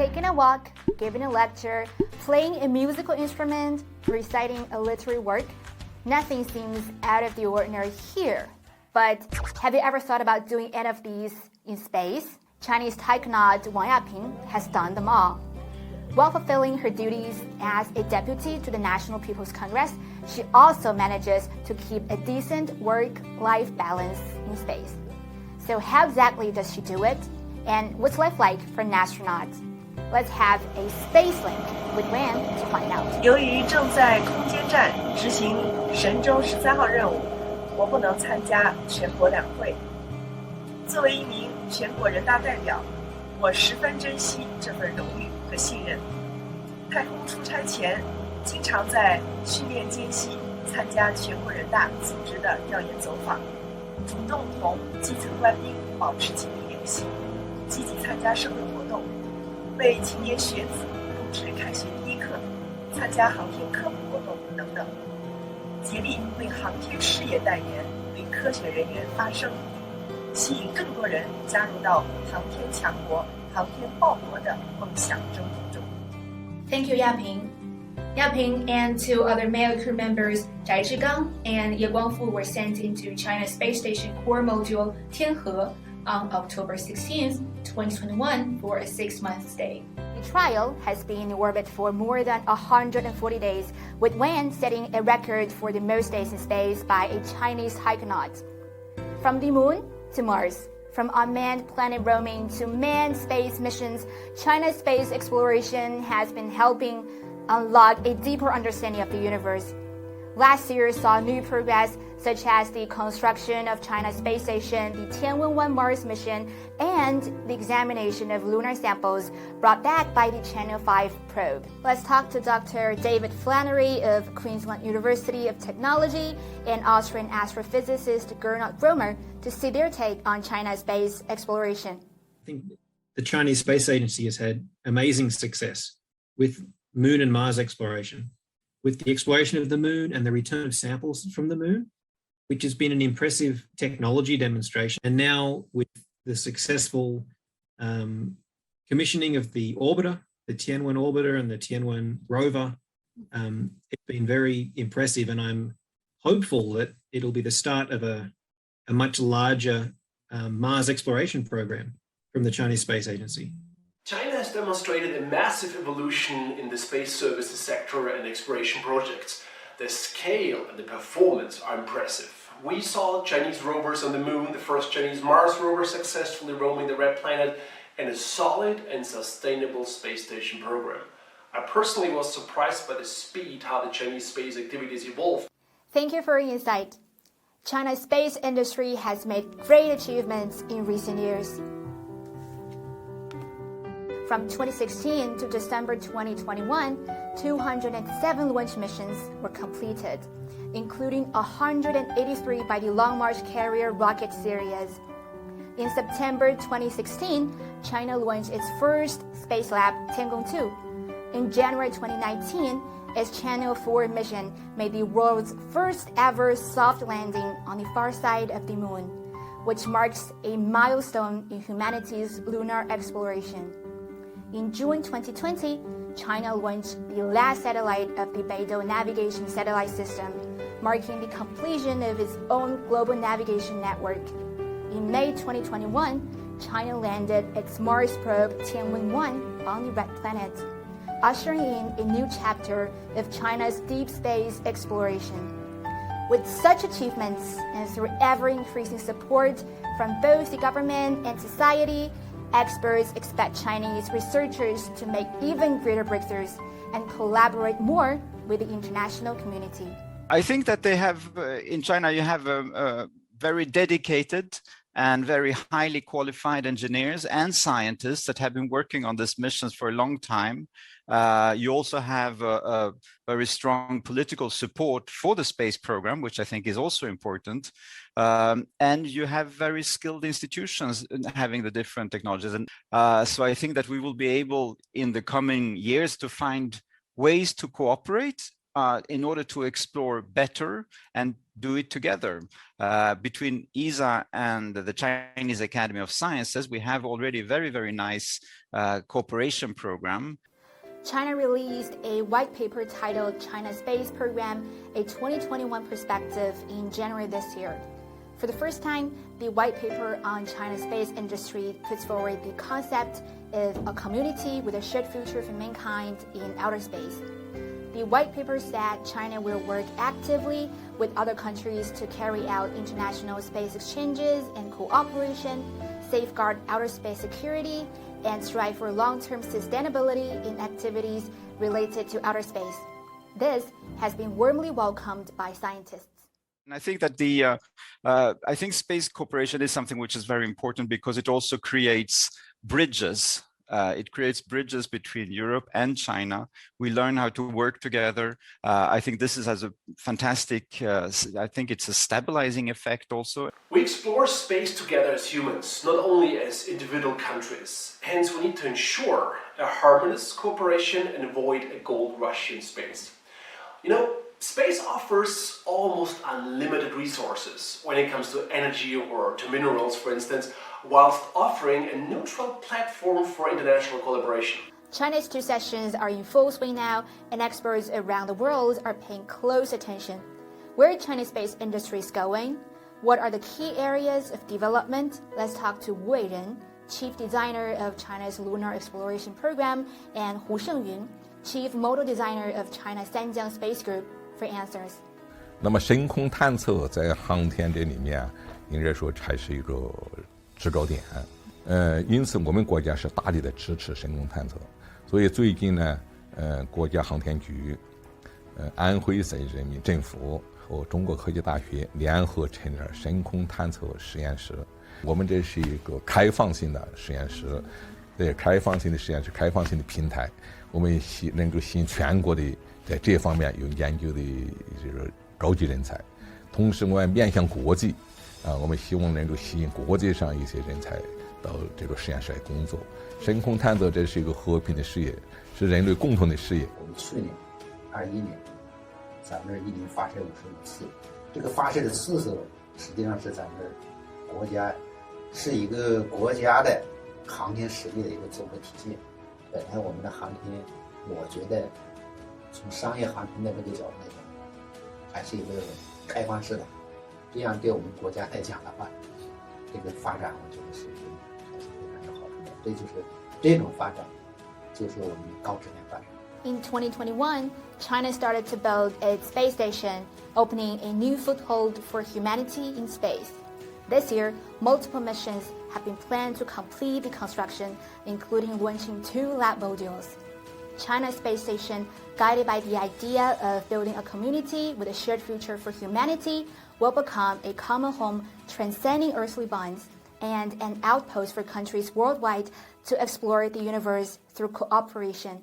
taking a walk, giving a lecture, playing a musical instrument, reciting a literary work. Nothing seems out of the ordinary here. But have you ever thought about doing any of these in space? Chinese Taikonaut Wang Yaping has done them all. While fulfilling her duties as a deputy to the National People's Congress, she also manages to keep a decent work-life balance in space. So how exactly does she do it? And what's life like for an astronaut? Let's have a space link with Wan to find out. 由于正在空间站执行神舟13号任务，我不能参加全国两会。作为一名全国人大代表，我十分珍惜这份荣誉和信任。太空出差前，经常在训练间隙参加全国人大组织的调研走访，主动同基层官兵保持紧密联系，积极参加社会活动，为青年学子布置开学第一课，参加航天科普活动等等，竭力为航天事业代言，为科学人员发声，吸引更多人加入到航天强国、航天报国的梦想征途中。Thank you, Yaping. Yaping and two other male crew members, Zhai Zhigang and Ye Guangfu, were sent into China's space station core module Tianhe on October 16, 2021 for a 6-month stay. The trial has been in orbit for more than 140 days, with Wan setting a record for the most days in space by a Chinese taikonaut. From the moon to Mars, from unmanned planet roaming to manned space missions, China's space exploration has been helping unlock a deeper understanding of the universe. Last year saw new progress such as the construction of China's space station, the Tianwen-1 Mars mission, and the examination of lunar samples brought back by the Channel 5 probe. Let's talk to Dr. David Flannery of Queensland University of Technology and Austrian astrophysicist Gernot Romer to see their take on China's space exploration. I think the Chinese Space Agency has had amazing success with Moon and Mars exploration, with the exploration of the Moon and the return of samples from the Moon, which has been an impressive technology demonstration. And now with the successful commissioning of the orbiter, the Tianwen orbiter and the Tianwen rover, it's been very impressive, and I'm hopeful that it'll be the start of a much larger Mars exploration program from the Chinese Space Agency. China has demonstrated a massive evolution in the space services sector and exploration projects. The scale and the performance are impressive. We saw Chinese rovers on the Moon, the first Chinese Mars rover successfully roaming the red planet, and a solid and sustainable space station program. I personally was surprised by the speed how the Chinese space activities evolved. Thank you for your insight. China's space industry has made great achievements in recent years. From 2016 to December 2021, 207 launch missions were completed, including 183 by the Long March carrier rocket series. In September 2016, China launched its first space lab, Tiangong 2. In January 2019, its Channel 4 mission made the world's first ever soft landing on the far side of the Moon, which marks a milestone in humanity's lunar exploration. In June 2020, China launched the last satellite of the Beidou navigation satellite system, marking the completion of its own global navigation network. In May 2021, China landed its Mars probe Tianwen-1 on the red planet, ushering in a new chapter of China's deep space exploration. With such achievements and through ever-increasing support from both the government and society, experts expect Chinese researchers to make even greater breakthroughs and collaborate more with the international community. I think that they have, in China, you have a very dedicated and very highly qualified engineers and scientists that have been working on these missions for a long time. You also have a very strong political support for the space program, which I think is also important. And you have very skilled institutions in having the different technologies. And so I think that we will be able in the coming years to find ways to cooperate in order to explore better and do it together. Between ESA and the Chinese Academy of Sciences, we have already a very, very nice cooperation program. China released a white paper titled China Space Program, a 2021 perspective in January this year. For the first time, the white paper on China's space industry puts forward the concept of a community with a shared future for mankind in outer space. The white paper said China will work actively with other countries to carry out international space exchanges and cooperation, safeguard outer space security, and strive for long-term sustainability in activities related to outer space. This has been warmly welcomed by scientists. And I think that I think space cooperation is something which is very important because it also creates bridges. It creates bridges between Europe and China. We learn how to work together. I think this has a fantastic, I think it's a stabilizing effect also. We explore space together as humans, not only as individual countries. Hence, we need to ensure a harmonious cooperation and avoid a gold rush in space. You know, space offers almost unlimited resources when it comes to energy or to minerals, for instance, whilst offering a neutral platform for international collaboration. China's two sessions are in full swing now, and experts around the world are paying close attention. Where China's space industry is going? What are the key areas of development? Let's talk to Wei Ren, Chief Designer of China's Lunar Exploration Program, and Hu Shengyun, Chief Model Designer of China's Sanjiang Space Group, for answers. 那么深空探测在航天这里面应该说还是一个制高点，因此我们国家是大力的支持深空探测，所以最近呢，国家航天局、安徽省人民政府和中国科技大学联合成立了深空探测实验室。我们这是一个开放性的实验室，开放性的实验室，开放性的平台，我们能够吸引全国的在这方面有研究的这个高级人才，同时我们面向国际。我们希望能够吸引国际上一些人才到这个实验室来工作。深空探测这是一个和平的事业，是人类共同的事业。我们去年21年，咱们这一年发射55次，这个发射的次数实际上是咱们国家是一个国家的航天实力的一个综合体现。本来我们的航天，我觉得从商业航天的这个角度来讲，还是一个开放式的。这样对我们国家来讲的话，这个发展我觉得是还是非常有好处的。这就是这种发展，就是我们高质量发展。In 2021, China started to build its space station, opening a new foothold for humanity in space. This year, multiple missions have been planned to complete the construction, including launching 2 lab modules. China's space station, guided by the idea of building a community with a shared future for humanity, will become a common home transcending earthly bonds and an outpost for countries worldwide to explore the universe through cooperation.